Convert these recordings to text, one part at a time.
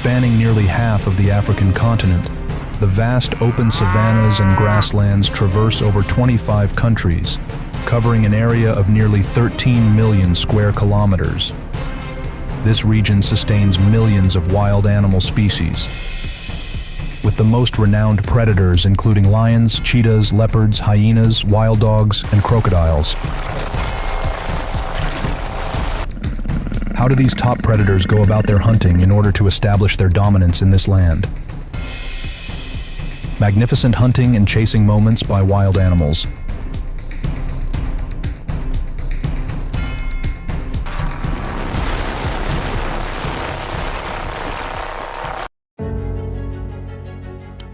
Spanning nearly half of the African continent, the vast open savannas and grasslands traverse over 25 countries, covering an area of nearly 13 million square kilometers. This region sustains millions of wild animal species, with the most renowned predators including lions, cheetahs, leopards, hyenas, wild dogs, and crocodiles. How do these top predators go about their hunting in order to establish their dominance in this land? Magnificent hunting and chasing moments by wild animals.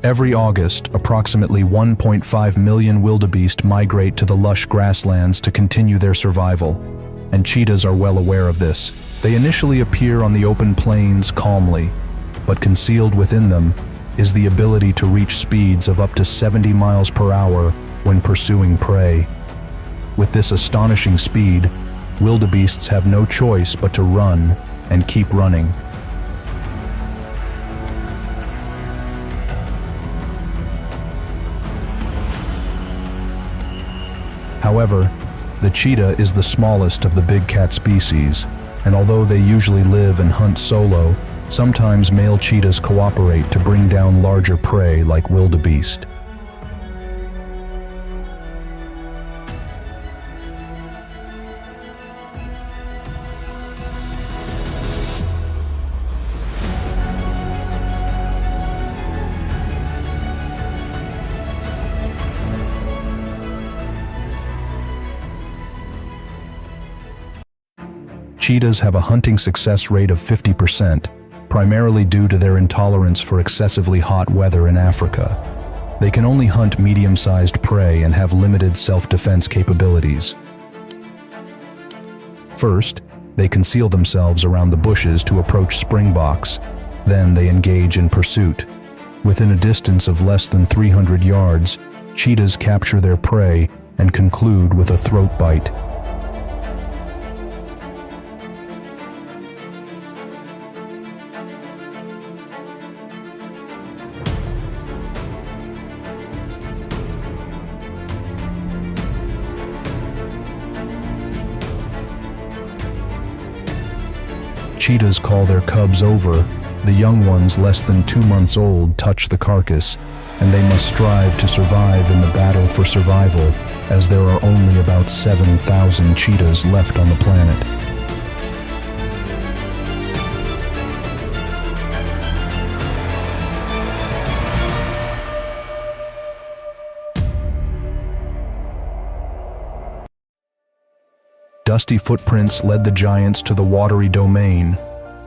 Every August, approximately 1.5 million wildebeest migrate to the lush grasslands to continue their survival, and cheetahs are well aware of this. They initially appear on the open plains calmly, but concealed within them is the ability to reach speeds of up to 70 miles per hour when pursuing prey. With this astonishing speed, wildebeests have no choice but to run and keep running. However, the cheetah is the smallest of the big cat species, and although they usually live and hunt solo, sometimes male cheetahs cooperate to bring down larger prey like wildebeest. Cheetahs have a hunting success rate of 50%, primarily due to their intolerance for excessively hot weather in Africa. They can only hunt medium-sized prey and have limited self-defense capabilities. First, they conceal themselves around the bushes to approach springboks. Then they engage in pursuit. Within a distance of less than 300 yards, cheetahs capture their prey and conclude with a throat bite. Cheetahs call their cubs over. The young ones, less than 2 months old, touch the carcass, and they must strive to survive in the battle for survival, as there are only about 7,000 cheetahs left on the planet. Dusty footprints led the giants to the watery domain,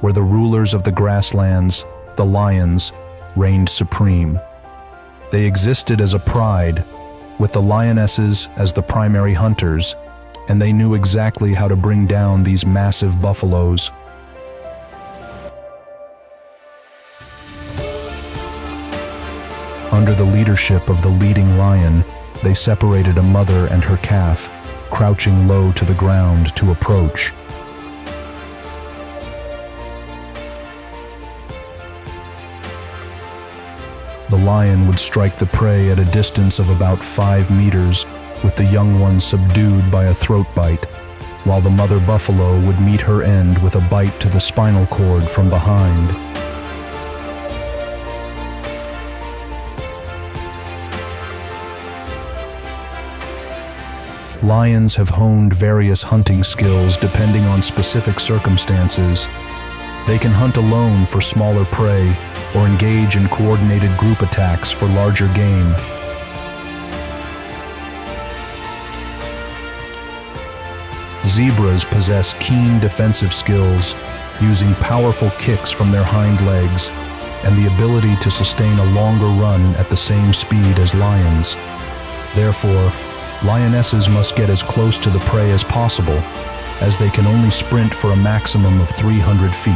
where the rulers of the grasslands, the lions, reigned supreme. They existed as a pride, with the lionesses as the primary hunters, and they knew exactly how to bring down these massive buffaloes. Under the leadership of the leading lion, they separated a mother and her calf, crouching low to the ground to approach. The lion would strike the prey at a distance of about 5 meters, with the young one subdued by a throat bite, while the mother buffalo would meet her end with a bite to the spinal cord from behind. Lions have honed various hunting skills depending on specific circumstances. They can hunt alone for smaller prey or engage in coordinated group attacks for larger game. Zebras possess keen defensive skills, using powerful kicks from their hind legs and the ability to sustain a longer run at the same speed as lions. Therefore, lionesses must get as close to the prey as possible, as they can only sprint for a maximum of 300 feet.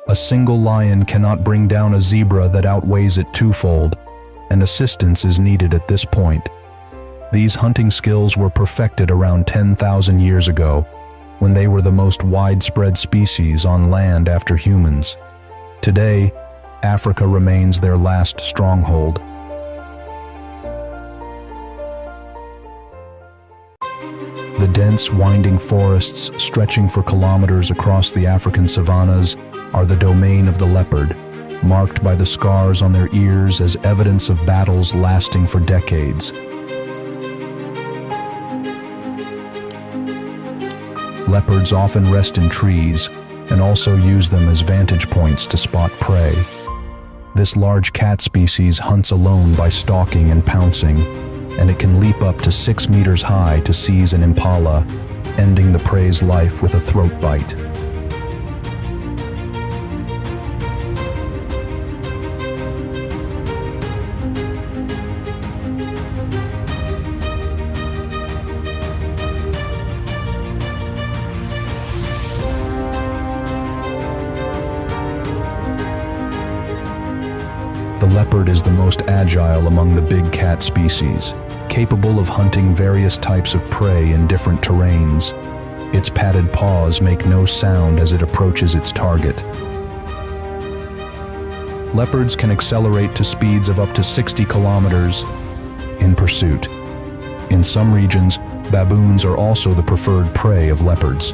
A single lion cannot bring down a zebra that outweighs it twofold, and assistance is needed at this point. These hunting skills were perfected around 10,000 years ago, when they were the most widespread species on land after humans. Today, Africa remains their last stronghold. The dense, winding forests stretching for kilometers across the African savannas are the domain of the leopard, marked by the scars on their ears as evidence of battles lasting for decades. Leopards often rest in trees and also use them as vantage points to spot prey. This large cat species hunts alone by stalking and pouncing, and it can leap up to 6 meters high to seize an impala, ending the prey's life with a throat bite. The leopard is the most agile among the big cat species, capable of hunting various types of prey in different terrains. Its padded paws make no sound as it approaches its target. Leopards can accelerate to speeds of up to 60 kilometers in pursuit. In some regions, baboons are also the preferred prey of leopards.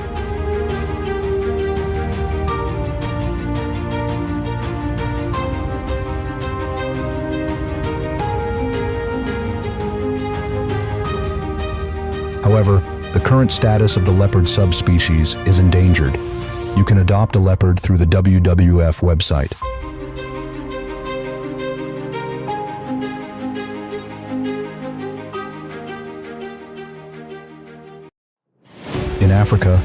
However, the current status of the leopard subspecies is endangered. You can adopt a leopard through the WWF website. In Africa,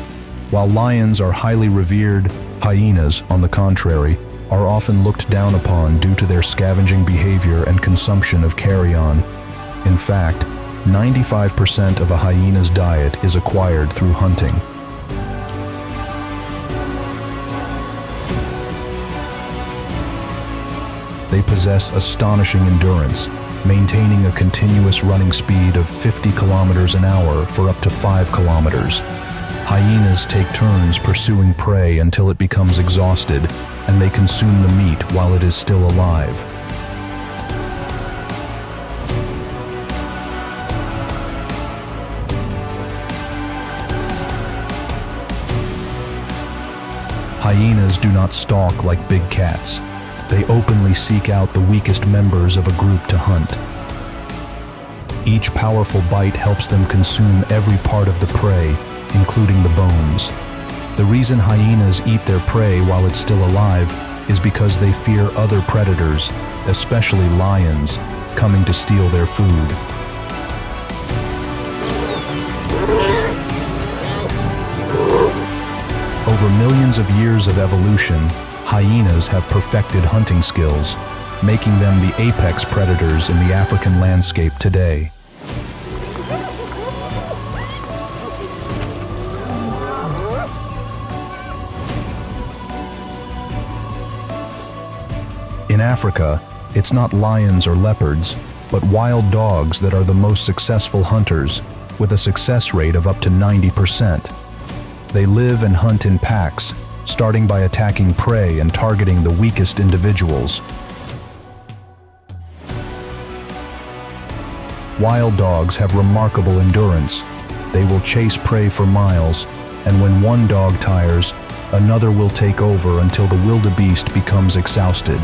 while lions are highly revered, hyenas, on the contrary, are often looked down upon due to their scavenging behavior and consumption of carrion. In fact, 95% of a hyena's diet is acquired through hunting. They possess astonishing endurance, maintaining a continuous running speed of 50 kilometers an hour for up to 5 kilometers. Hyenas take turns pursuing prey until it becomes exhausted, and they consume the meat while it is still alive. Hyenas do not stalk like big cats. They openly seek out the weakest members of a group to hunt. Each powerful bite helps them consume every part of the prey, including the bones. The reason hyenas eat their prey while it's still alive is because they fear other predators, especially lions, coming to steal their food. Over millions of years of evolution, hyenas have perfected hunting skills, making them the apex predators in the African landscape today. In Africa, it's not lions or leopards, but wild dogs that are the most successful hunters, with a success rate of up to 90%. They live and hunt in packs, starting by attacking prey and targeting the weakest individuals. Wild dogs have remarkable endurance. They will chase prey for miles, and when one dog tires, another will take over until the wildebeest becomes exhausted.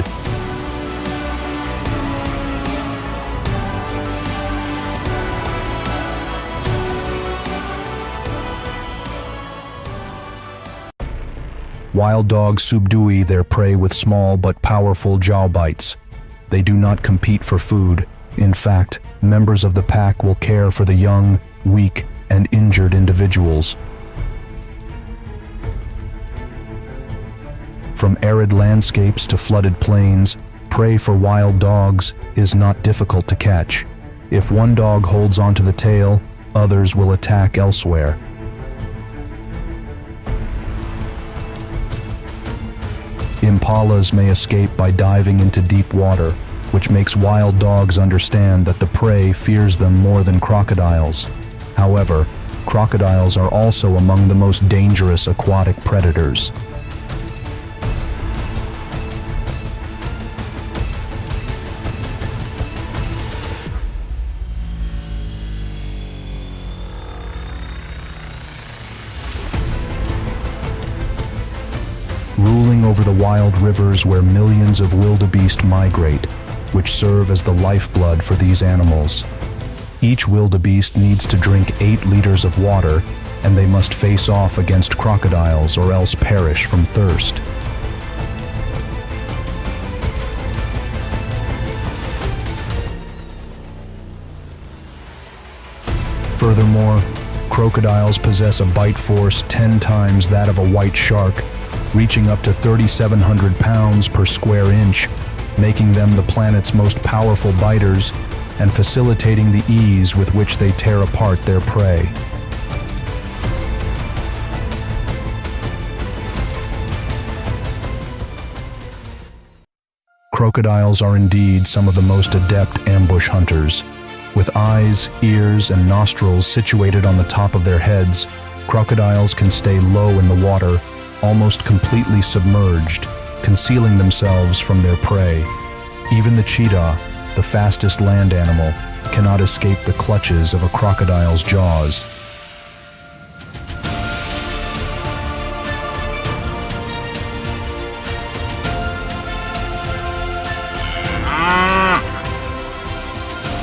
Wild dogs subdue their prey with small but powerful jaw bites. They do not compete for food. In fact, members of the pack will care for the young, weak, and injured individuals. From arid landscapes to flooded plains, prey for wild dogs is not difficult to catch. If one dog holds onto the tail, others will attack elsewhere. Impalas may escape by diving into deep water, which makes wild dogs understand that the prey fears them more than crocodiles. However, crocodiles are also among the most dangerous aquatic predators. Ruling over the wild rivers where millions of wildebeest migrate, which serve as the lifeblood for these animals. Each wildebeest needs to drink 8 liters of water, and they must face off against crocodiles or else perish from thirst. Furthermore, crocodiles possess a bite force 10 times that of a white shark, reaching up to 3,700 pounds per square inch, making them the planet's most powerful biters and facilitating the ease with which they tear apart their prey. Crocodiles are indeed some of the most adept ambush hunters. With eyes, ears, and nostrils situated on the top of their heads, crocodiles can stay low in the water, almost completely submerged, concealing themselves from their prey. Even the cheetah, the fastest land animal, cannot escape the clutches of a crocodile's jaws.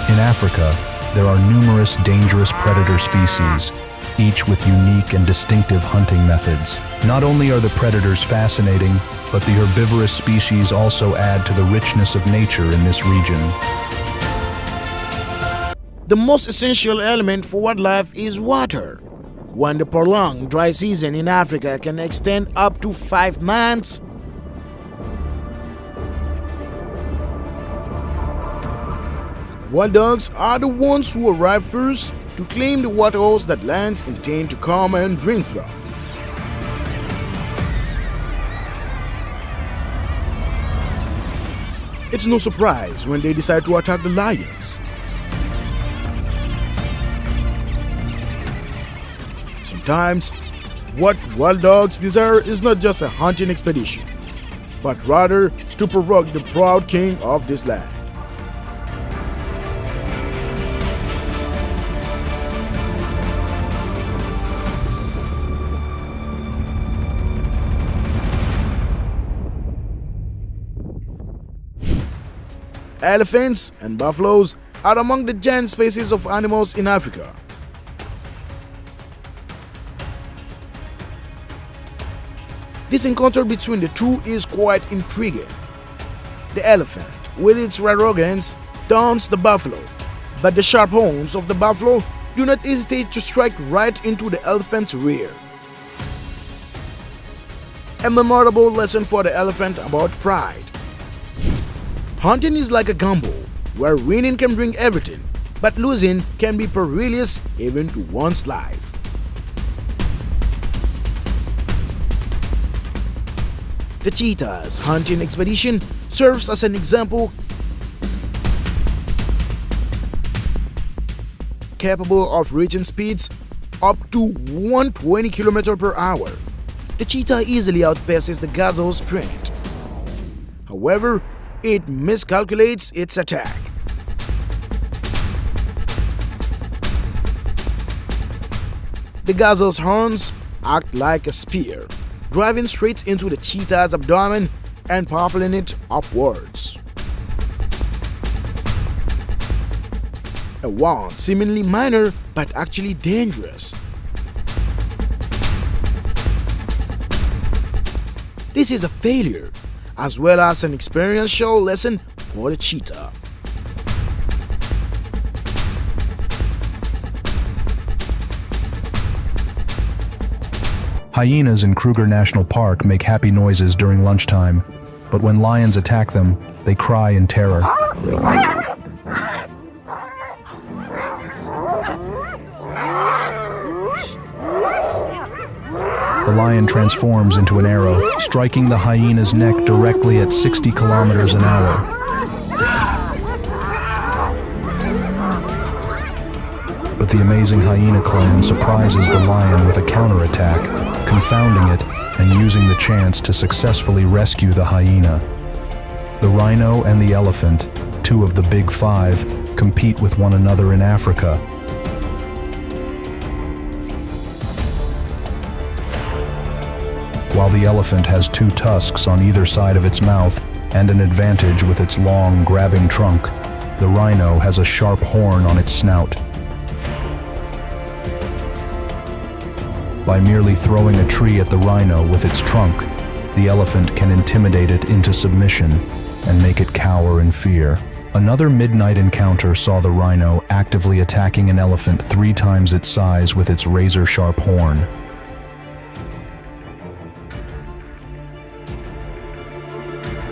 In Africa, there are numerous dangerous predator species, each with unique and distinctive hunting methods. Not only are the predators fascinating, but the herbivorous species also add to the richness of nature in this region. The most essential element for wildlife is water. When the prolonged dry season in Africa can extend up to 5 months, wild dogs are the ones who arrive first to claim the waterholes that lands intend to come and drink from. It's no surprise when they decide to attack the lions. Sometimes, what wild dogs desire is not just a hunting expedition, but rather to provoke the proud king of this land. Elephants and buffaloes are among the giant species of animals in Africa. This encounter between the two is quite intriguing. The elephant, with its arrogance, taunts the buffalo, but the sharp horns of the buffalo do not hesitate to strike right into the elephant's rear. A memorable lesson for the elephant about pride. Hunting is like a gamble, where winning can bring everything, but losing can be perilous even to one's life. The cheetah's hunting expedition serves as an example capable of reaching speeds up to 120 km per hour. The cheetah easily outpaces the gazelle's sprint. However, it miscalculates its attack. The gazelle's horns act like a spear, driving straight into the cheetah's abdomen and propelling it upwards. A wound seemingly minor but actually dangerous. This is a failure, as well as an experiential lesson for the cheetah. Hyenas in Kruger National Park make happy noises during lunchtime, but when lions attack them, they cry in terror. The lion transforms into an arrow, striking the hyena's neck directly at 60 kilometers an hour. But but the amazing hyena clan surprises the lion with a counterattack, confounding it and using the chance to successfully rescue the hyena. The rhino and the elephant, two of the big five, compete with one another in Africa. While the elephant has two tusks on either side of its mouth and an advantage with its long, grabbing trunk, the rhino has a sharp horn on its snout. By merely throwing a tree at the rhino with its trunk, the elephant can intimidate it into submission and make it cower in fear. Another midnight encounter saw the rhino actively attacking an elephant 3 times its size with its razor-sharp horn.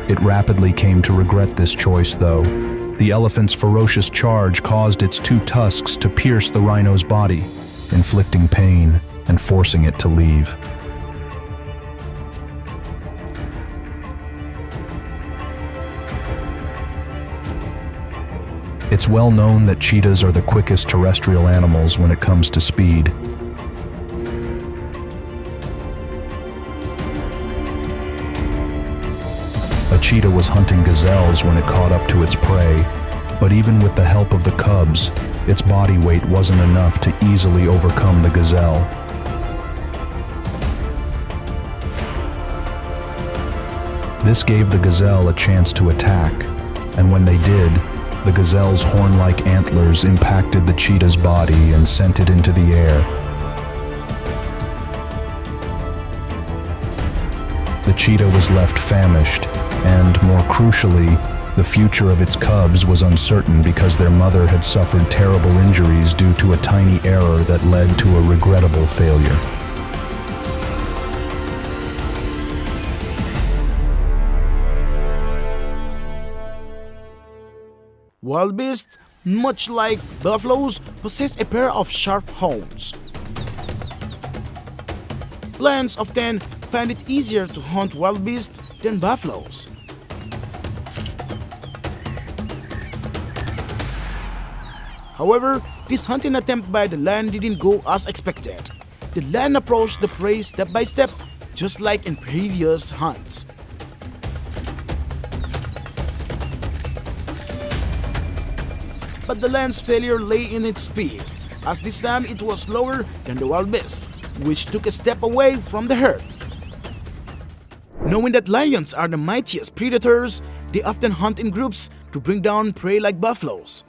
It rapidly came to regret this choice, though. The elephant's ferocious charge caused its two tusks to pierce the rhino's body, inflicting pain and forcing it to leave. It's well known that cheetahs are the quickest terrestrial animals when it comes to speed. A cheetah was hunting gazelles when it caught up to its prey, but even with the help of the cubs, its body weight wasn't enough to easily overcome the gazelle. This gave the gazelle a chance to attack, and when they did, the gazelle's horn-like antlers impacted the cheetah's body and sent it into the air. The cheetah was left famished, and, more crucially, the future of its cubs was uncertain because their mother had suffered terrible injuries due to a tiny error that led to a regrettable failure. Wild beasts, much like buffaloes, possess a pair of sharp horns. Lions often find it easier to hunt wild beasts than buffaloes. However, this hunting attempt by the lion didn't go as expected. The lion approached the prey step by step, just like in previous hunts. But the lion's failure lay in its speed, as this time it was slower than the wild beast, which took a step away from the herd. Knowing that lions are the mightiest predators, they often hunt in groups to bring down prey like buffaloes.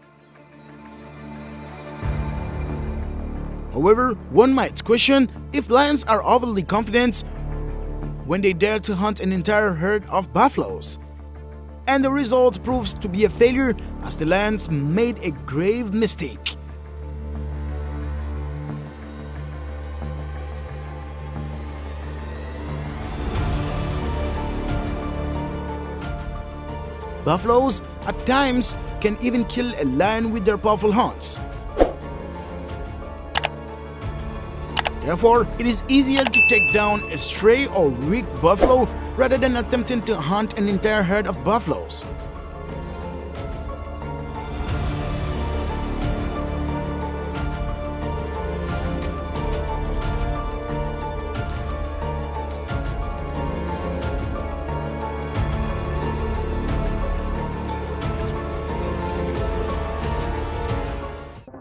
However, one might question if lions are overly confident when they dare to hunt an entire herd of buffaloes. And the result proves to be a failure, as the lions made a grave mistake. Buffaloes, at times, can even kill a lion with their powerful horns. Therefore, it is easier to take down a stray or weak buffalo rather than attempting to hunt an entire herd of buffaloes.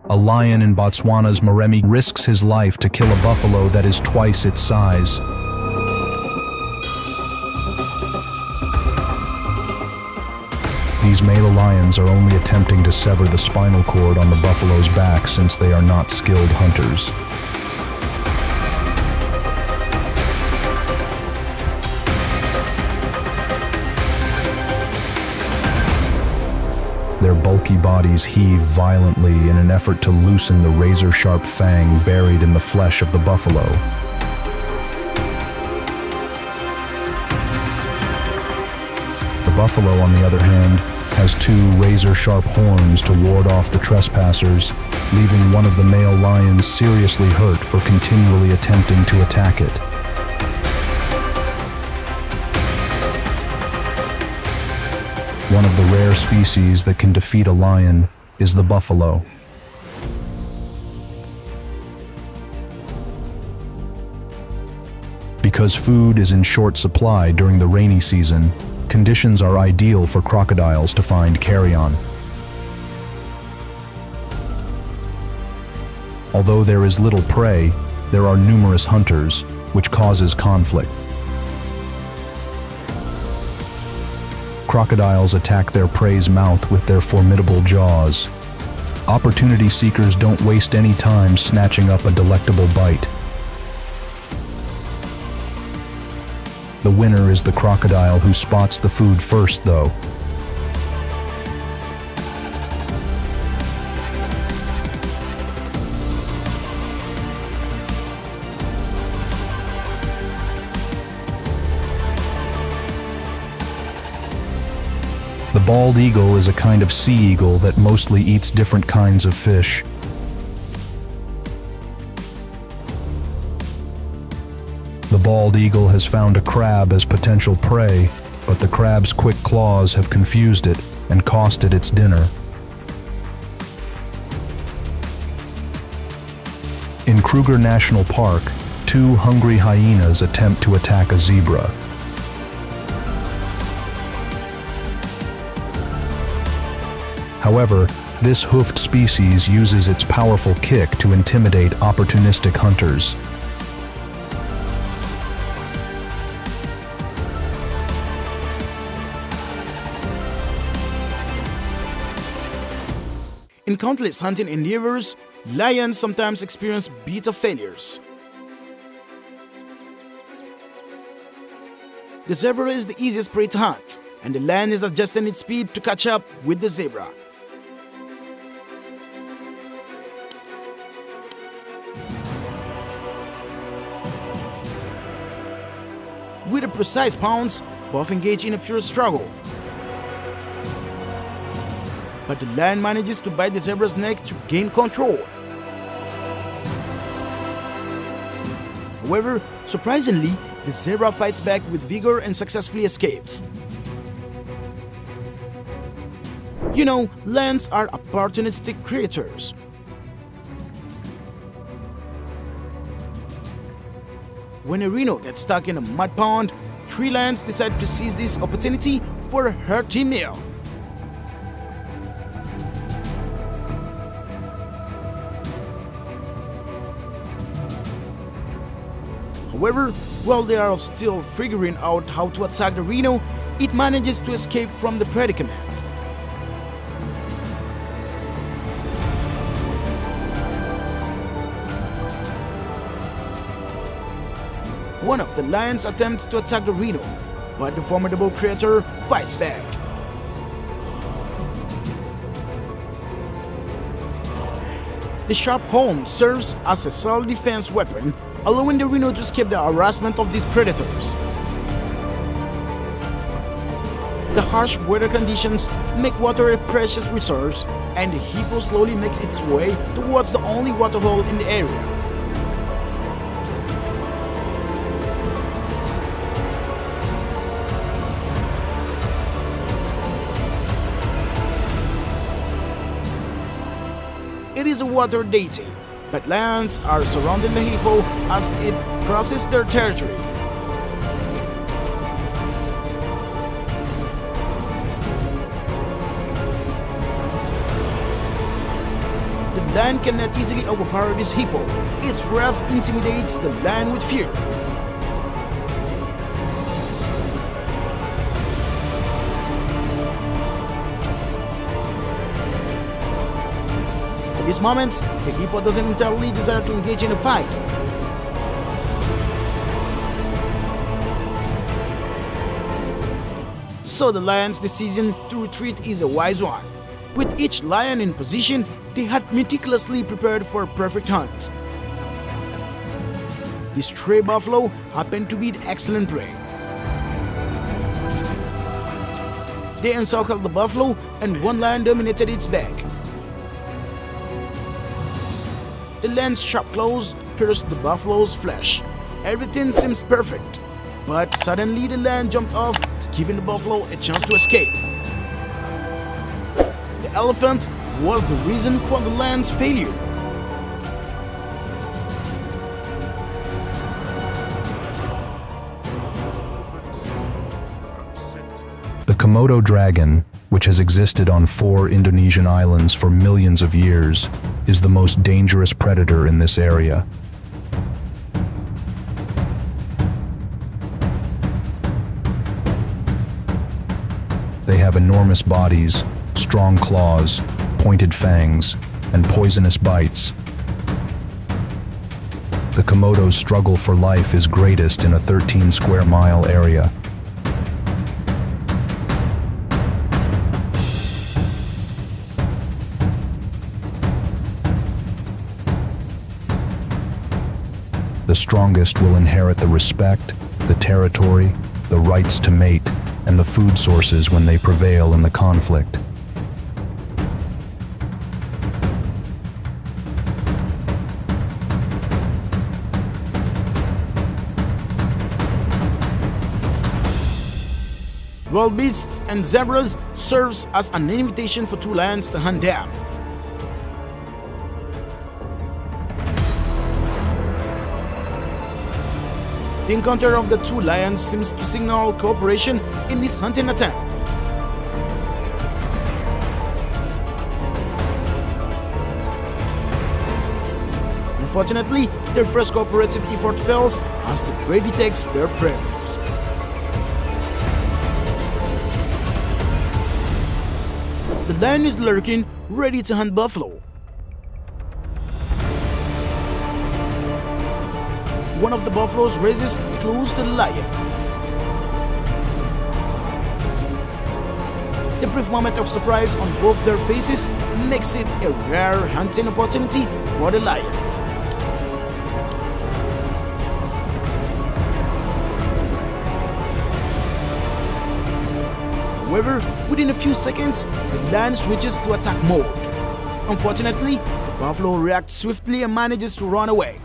A lion in Botswana's Moremi risks his life to kill a buffalo that is twice its size. These male lions are only attempting to sever the spinal cord on the buffalo's back since they are not skilled hunters. Their bulky bodies heave violently in an effort to loosen the razor-sharp fang buried in the flesh of the buffalo. The buffalo, on the other hand, has 2 razor-sharp horns to ward off the trespassers, leaving one of the male lions seriously hurt for continually attempting to attack it. One of the rare species that can defeat a lion is the buffalo. Because food is in short supply during the rainy season, conditions are ideal for crocodiles to find carrion. Although there is little prey, there are numerous hunters, which causes conflict. Crocodiles attack their prey's mouth with their formidable jaws. Opportunity seekers don't waste any time snatching up a delectable bite. The winner is the crocodile who spots the food first, though. The bald eagle is a kind of sea eagle that mostly eats different kinds of fish. The bald eagle has found a crab as potential prey, but the crab's quick claws have confused it and cost it its dinner. In Kruger National Park, two hungry hyenas attempt to attack a zebra. However, this hoofed species uses its powerful kick to intimidate opportunistic hunters. In countless hunting endeavors, lions sometimes experience bitter failures. The zebra is the easiest prey to hunt, and the lion is adjusting its speed to catch up with the zebra. With a precise pounce, both engage in a fierce struggle. But the lion manages to bite the zebra's neck to gain control. However, surprisingly, the zebra fights back with vigor and successfully escapes. You know, lions are opportunistic creatures. When a rhino gets stuck in a mud pond, three lions decide to seize this opportunity for a hearty meal. However, while they are still figuring out how to attack the rhino, it manages to escape from the predicament. One of the lions attempts to attack the rhino, but the formidable creature fights back. The sharp horn serves as a self-defense weapon, allowing the rhino to escape the harassment of these predators. The harsh weather conditions make water a precious resource, and the hippo slowly makes its way towards the only waterhole in the area. It is a water deity, but lions are surrounding the hippo as it crosses their territory. The lion cannot easily overpower this hippo. Its wrath intimidates the lion with fear. At this moment, the hippo doesn't entirely desire to engage in a fight. So the lion's decision to retreat is a wise one. With each lion in position, they had meticulously prepared for a perfect hunt. The stray buffalo happened to be the excellent prey. They encircled the buffalo, and one lion dominated its back. The lion's sharp claws pierced the buffalo's flesh. Everything seems perfect, but suddenly the lion jumped off, giving the buffalo a chance to escape. The elephant was the reason for the lion's failure. The Komodo dragon, which has existed on 4 Indonesian islands for millions of years, is the most dangerous predator in this area. They have enormous bodies, strong claws, pointed fangs, and poisonous bites. The Komodo's struggle for life is greatest in a 13 square mile area. The strongest will inherit the respect, the territory, the rights to mate, and the food sources when they prevail in the conflict. Wild beasts and zebras serves as an invitation for 2 lions to hunt them. The encounter of the 2 lions seems to signal cooperation in this hunting attempt. Unfortunately, their first cooperative effort fails as the prey detects their presence. The lion is lurking, ready to hunt buffalo. One of the buffaloes races close to the lion. The brief moment of surprise on both their faces makes it a rare hunting opportunity for the lion. However, within a few seconds, the lion switches to attack mode. Unfortunately, the buffalo reacts swiftly and manages to run away.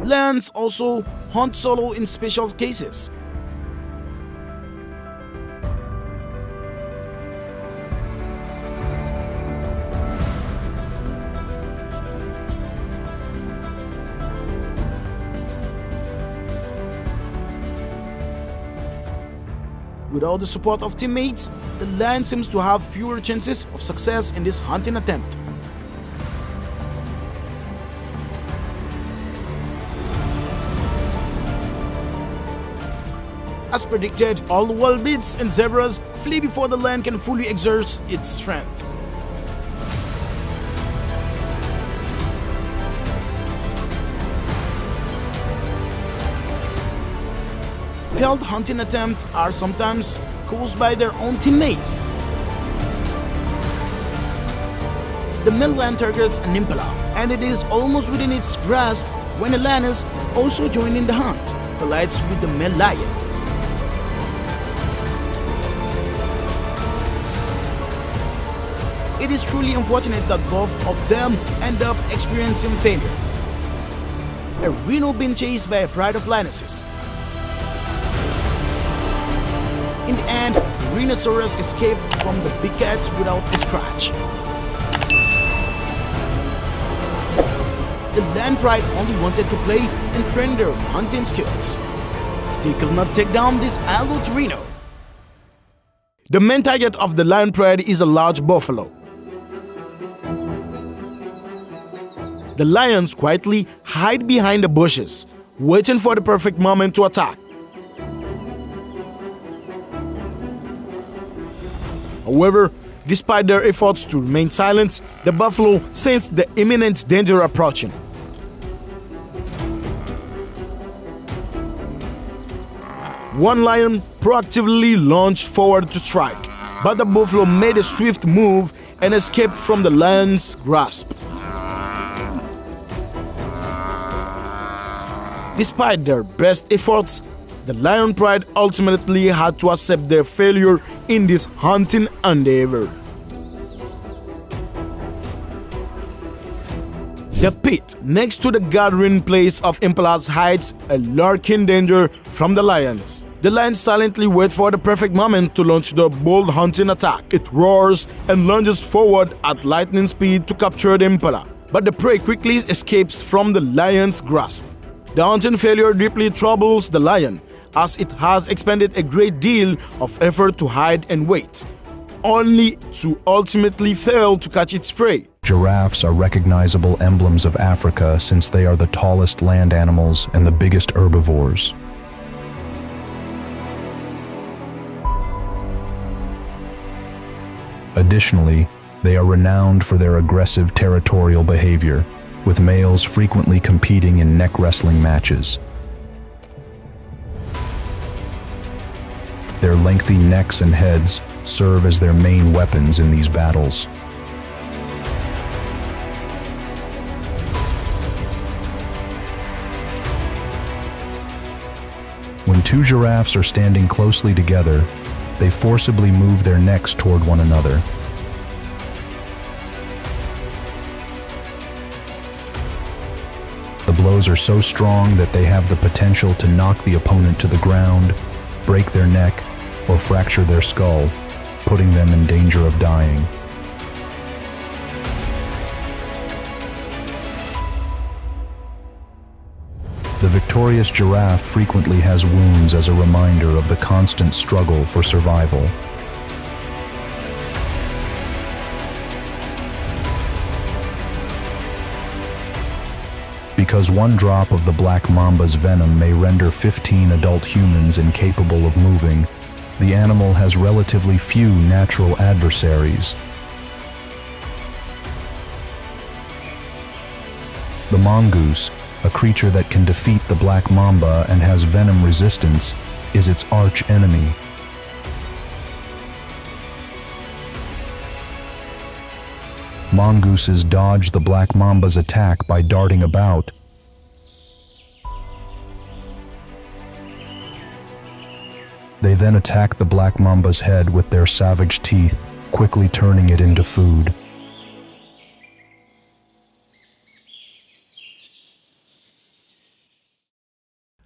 Lions also hunt solo in special cases. Without the support of teammates, the lion seems to have fewer chances of success in this hunting attempt. As predicted, all the wild beasts and zebras flee before the lion can fully exert its strength. Failed hunting attempts are sometimes caused by their own teammates. The male lion targets an impala, and it is almost within its grasp when a lioness also joins in the hunt, collides with the male lion. It is truly unfortunate that both of them end up experiencing failure. A rhino being chased by a pride of lionesses. In the end, the rhinoceros escaped from the big cats without a scratch. The lion pride only wanted to play and train their hunting skills. They could not take down this adult rhino. The main target of the lion pride is a large buffalo. The lions quietly hide behind the bushes, waiting for the perfect moment to attack. However, despite their efforts to remain silent, the buffalo sensed the imminent danger approaching. One lion proactively launched forward to strike, but the buffalo made a swift move and escaped from the lion's grasp. Despite their best efforts, the lion pride ultimately had to accept their failure in this hunting endeavor. The pit next to the gathering place of impalas hides a lurking danger from the lions. The lions silently wait for the perfect moment to launch the bold hunting attack. It roars and lunges forward at lightning speed to capture the impala, but the prey quickly escapes from the lion's grasp. The hunting failure deeply troubles the lion, as it has expended a great deal of effort to hide and wait, only to ultimately fail to catch its prey. Giraffes are recognizable emblems of Africa since they are the tallest land animals and the biggest herbivores. Additionally, they are renowned for their aggressive territorial behavior, with males frequently competing in neck wrestling matches. Their lengthy necks and heads serve as their main weapons in these battles. When two giraffes are standing closely together, they forcibly move their necks toward one another. The blows are so strong that they have the potential to knock the opponent to the ground, break their neck, or fracture their skull, putting them in danger of dying. The victorious giraffe frequently has wounds as a reminder of the constant struggle for survival. Because one drop of the black mamba's venom may render 15 adult humans incapable of moving, the animal has relatively few natural adversaries. The mongoose, a creature that can defeat the black mamba and has venom resistance, is its arch enemy. Mongooses dodge the black mamba's attack by darting about. They then attack the black mamba's head with their savage teeth, quickly turning it into food.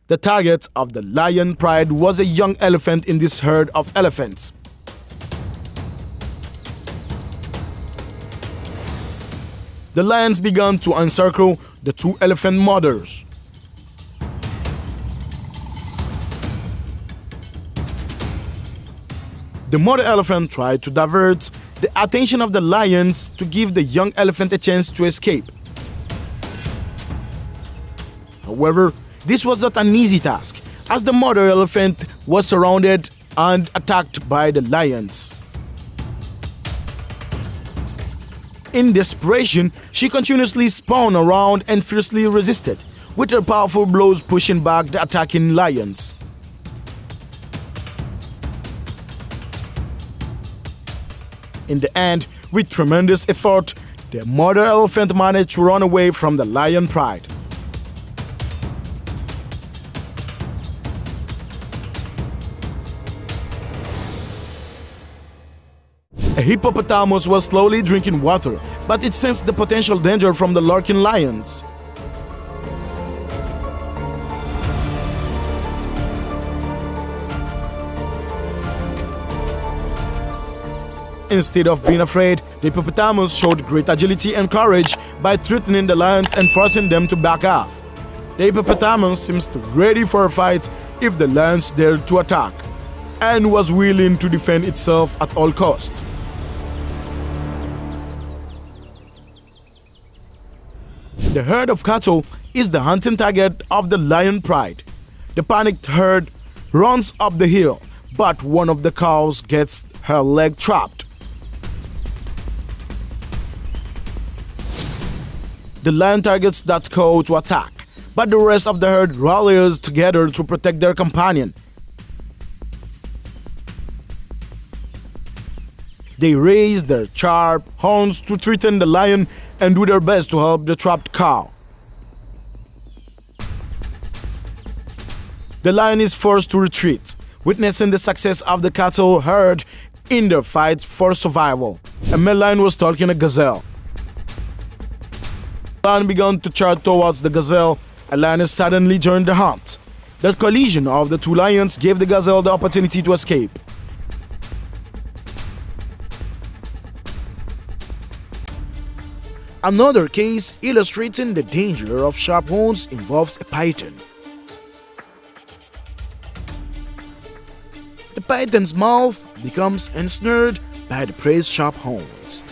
The target of the lion pride was a young elephant in this herd of elephants. The lions began to encircle the two elephant mothers. The mother elephant tried to divert the attention of the lions to give the young elephant a chance to escape. However, this was not an easy task, as the mother elephant was surrounded and attacked by the lions. In desperation, she continuously spun around and fiercely resisted, with her powerful blows pushing back the attacking lions. In the end, with tremendous effort, the mother elephant managed to run away from the lion pride. A hippopotamus was slowly drinking water, but it sensed the potential danger from the lurking lions. Instead of being afraid, the hippopotamus showed great agility and courage by threatening the lions and forcing them to back off. The hippopotamus seems ready for a fight if the lions dared to attack, and was willing to defend itself at all costs. The herd of cattle is the hunting target of the lion pride. The panicked herd runs up the hill, but one of the cows gets her leg trapped. The lion targets that cow to attack, but the rest of the herd rallies together to protect their companion. They raise their sharp horns to threaten the lion and do their best to help the trapped cow. The lion is forced to retreat, witnessing the success of the cattle herd in their fight for survival. A male lion was stalking a gazelle. The lion began to charge towards the gazelle. A lioness suddenly joined the hunt. The collision of the two lions gave the gazelle the opportunity to escape. Another case illustrating the danger of sharp horns involves a python. The python's mouth becomes ensnared by the prey's sharp horns.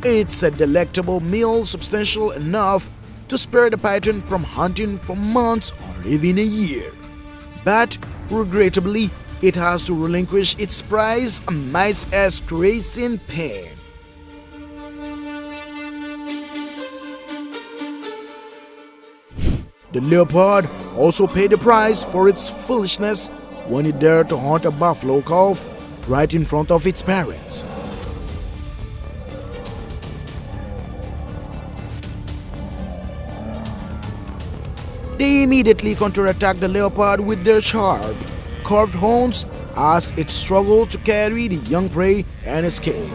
It's a delectable meal substantial enough to spare the python from hunting for months or even a year. But regrettably, it has to relinquish its prize amidst excruciating pain. The leopard also paid the price for its foolishness when it dared to hunt a buffalo calf right in front of its parents. They immediately counterattacked the leopard with their sharp, curved horns as it struggled to carry the young prey and escape.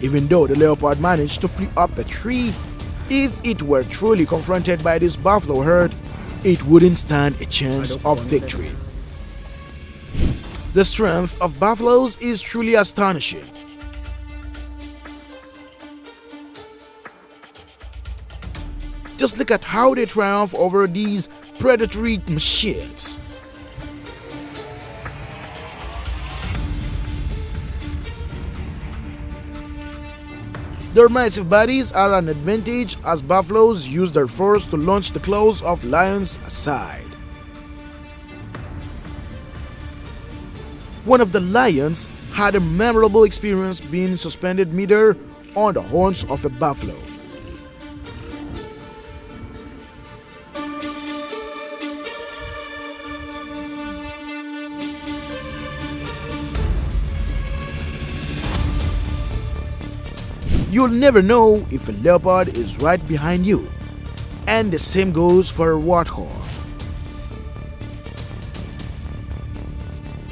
Even though the leopard managed to flee up a tree, if it were truly confronted by this buffalo herd, it wouldn't stand a chance of victory. The strength of buffaloes is truly astonishing. Just look at how they triumph over these predatory machines. Their massive bodies are an advantage as buffaloes use their force to launch the claws of lions aside. One of the lions had a memorable experience being suspended midair on the horns of a buffalo. You'll never know if a leopard is right behind you, and the same goes for a warthog.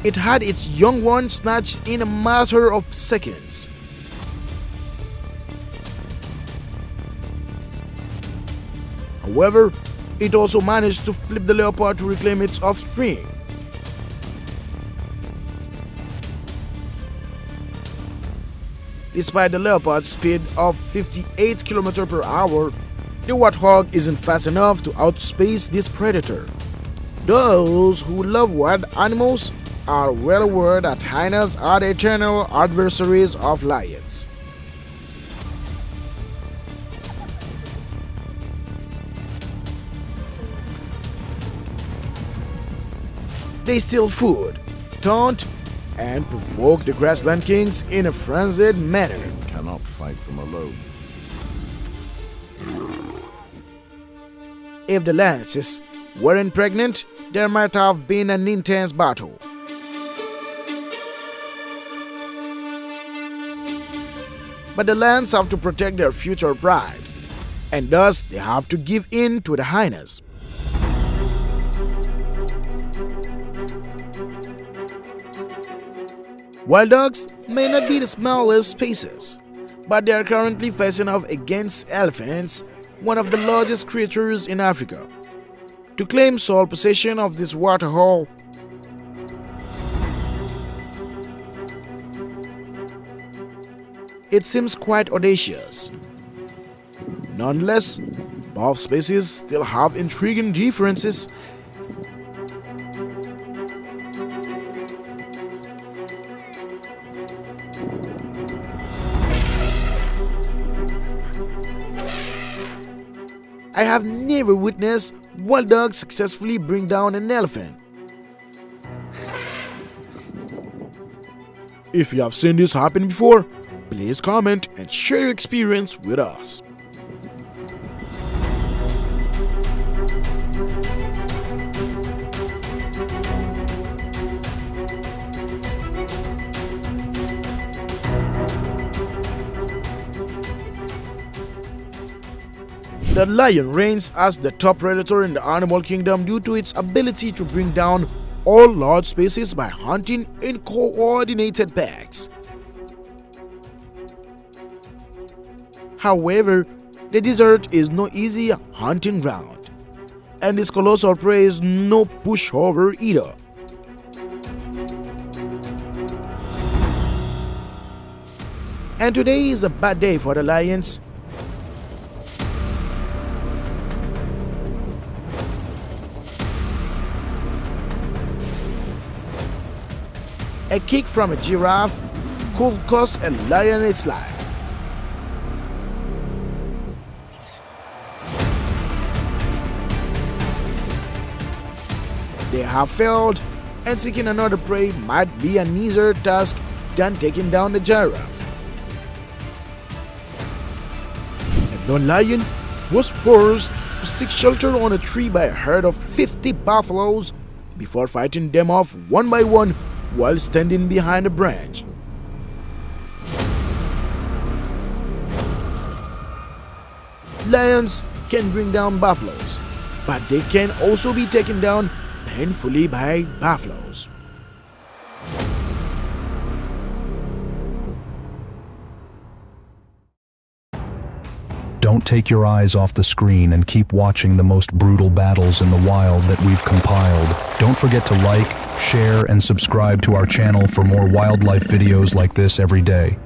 It had its young one snatched in a matter of seconds. However, it also managed to flip the leopard to reclaim its offspring. Despite the leopard's speed of 58 km per hour, the warthog isn't fast enough to outspace this predator. Those who love wild animals are well aware that hyenas are the eternal adversaries of lions. They steal food, taunt, and provoke the grassland kings in a frenzied manner. Cannot fight from alone. If the lances weren't pregnant, there might have been an intense battle. But the lance have to protect their future pride, and thus they have to give in to the hyenas. Wild dogs may not be the smallest species, but they are currently facing off against elephants, one of the largest creatures in Africa. To claim sole possession of this waterhole, it seems quite audacious. Nonetheless, both species still have intriguing differences. I have never witnessed wild dogs successfully bring down an elephant. If you have seen this happen before, please comment and share your experience with us. The lion reigns as the top predator in the animal kingdom due to its ability to bring down all large species by hunting in coordinated packs. However, the desert is no easy hunting ground, and this colossal prey is no pushover either. And today is a bad day for the Lions. A kick from a giraffe could cost a lion its life. They have failed, and seeking another prey might be an easier task than taking down the giraffe. A lone lion was forced to seek shelter on a tree by a herd of 50 buffaloes before fighting them off one by one while standing behind a branch. Lions can bring down buffaloes, but they can also be taken down painfully by buffaloes. Don't take your eyes off the screen and keep watching the most brutal battles in the wild that we've compiled. Don't forget to like, share, and subscribe to our channel for more wildlife videos like this every day.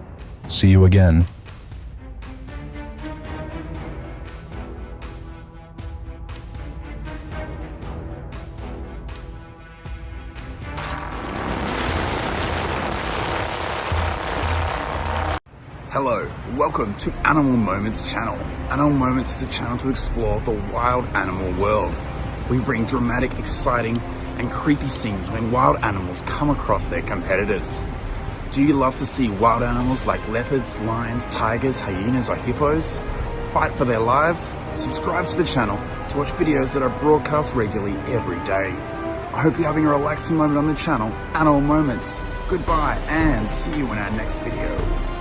See you again. Hello, welcome to Animal Moments channel. Animal Moments is a channel to explore the wild animal world. We bring dramatic, exciting, and creepy scenes when wild animals come across their competitors. Do you love to see wild animals like leopards, lions, tigers, hyenas, or hippos fight for their lives? Subscribe to the channel to watch videos that are broadcast regularly every day. I hope you're having a relaxing moment on the channel, Animal Moments. Goodbye and see you in our next video.